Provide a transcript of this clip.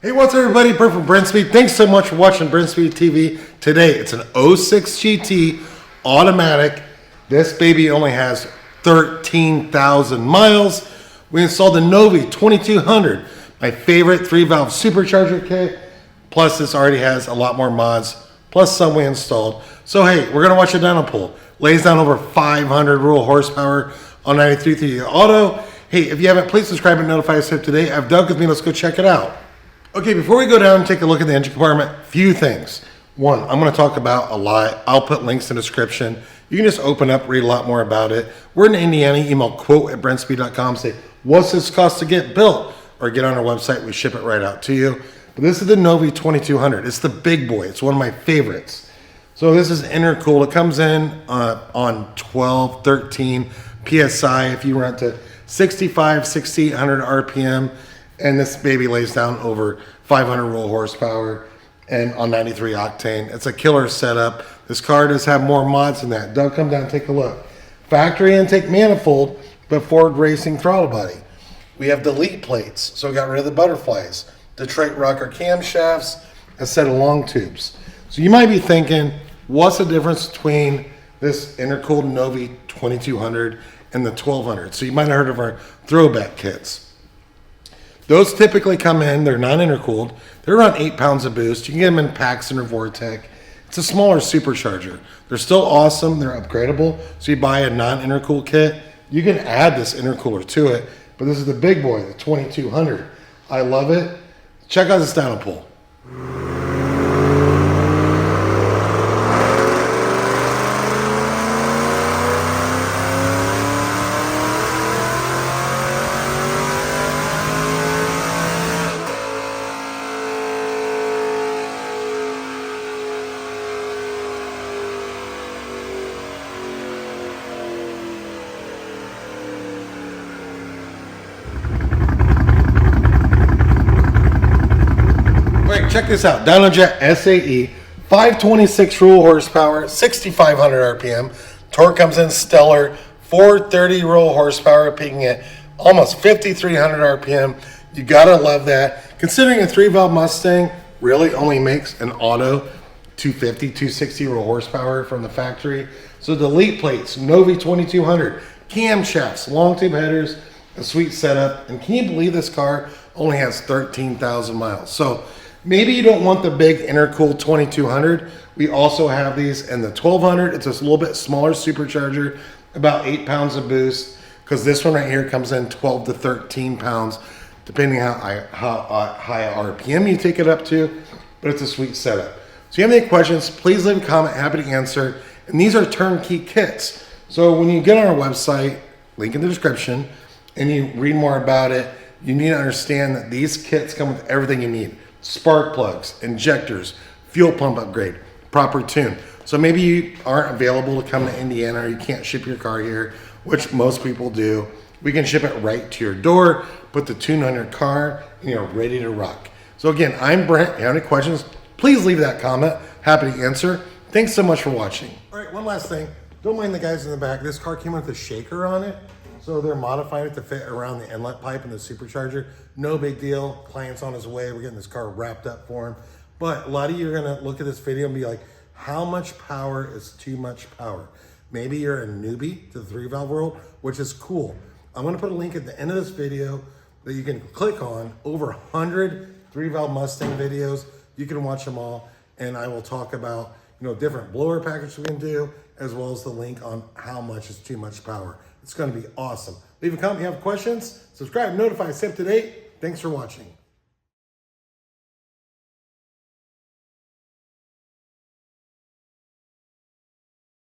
Hey, what's up, everybody? Bert from Brenspeed. Thanks so much for watching Brenspeed TV. Today, it's an 06 GT automatic. This baby only has 13,000 miles. We installed the NOVI 2200, my favorite 3-valve supercharger kit. Plus, this already has a lot more mods, plus some we installed. So, hey, we're going to watch a dyno pull. Lays down over 500 rural horsepower on 93.3 auto. Hey, if you haven't, please subscribe and notify us today. I have Doug with me. Let's go check it out. Okay, before we go down and take a look at the engine compartment, few things. One, I'm going to talk about a lot. I'll put links in the description. You can just open up, read a lot more about it. We're in Indiana. Email quote@brenspeed.com. Say, what's this cost to get built? Or get on our website. We ship it right out to you. But this is the NOVI 2200. It's the big boy. It's one of my favorites. So this is intercooled. It comes in on 12, 13 PSI if you run to 65, 6800 RPM. And this baby lays down over 500 rural horsepower and on 93 octane. It's a killer setup. This car does have more mods than that. Doug, come down and take a look. Factory intake manifold, but Ford Racing throttle body. We have delete plates, so we got rid of the butterflies. Detroit rocker camshafts, a set of long tubes. So you might be thinking, what's the difference between this intercooled NOVI 2200 and the 1200? So you might have heard of our throwback kits. Those typically come in, they're non-intercooled. They're around 8 pounds of boost. You can get them in PAXTON or Vortec. It's a smaller supercharger. They're still awesome, they're upgradable. So you buy a non-intercooled kit, you can add this intercooler to it, but this is the big boy, the 2200. I love it. Check out this dyno pull. Check this out, DynoJet SAE, 526 rural horsepower, 6,500 RPM. Torque comes in stellar, 430 rural horsepower, peaking at almost 5,300 RPM. You gotta love that. Considering a 3-valve Mustang really only makes an auto 250, 260 rural horsepower from the factory. So delete plates, NOVI 2200, camshafts, long tube headers, a sweet setup. And can you believe this car only has 13,000 miles? So maybe you don't want the big intercooled 2200. We also have these in the 1200. It's a little bit smaller supercharger, about 8 pounds of boost, because this one right here comes in 12 to 13 pounds, depending how high RPM you take it up to, but it's a sweet setup. So if you have any questions, please leave a comment, happy to answer. And these are turnkey kits. So when you get on our website, link in the description, and you read more about it, you need to understand that these kits come with everything you need. Spark plugs, injectors, fuel pump upgrade, proper tune. So maybe you aren't available to come to Indiana or you can't ship your car here, which most people do. We can ship it right to your door, put the tune on your car, and you're ready to rock. So again, I'm Brent. If you have any questions, please leave that comment. Happy to answer. Thanks so much for watching. All right, one last thing. Don't mind the guys in the back. This car came with a shaker on it. So they're modifying it to fit around the inlet pipe and the supercharger. No big deal. Client's on his way. We're getting this car wrapped up for him. But a lot of you are going to look at this video and be like, how much power is too much power? Maybe you're a newbie to the 3-valve world, which is cool. I'm going to put a link at the end of this video that you can click on. Over 100 3-valve Mustang videos. You can watch them all. And I will talk about, different blower packages we can do, as well as the link on how much is too much power. It's going to be awesome. Leave a comment if you have questions. Subscribe, notify, stay up to date. Thanks for watching.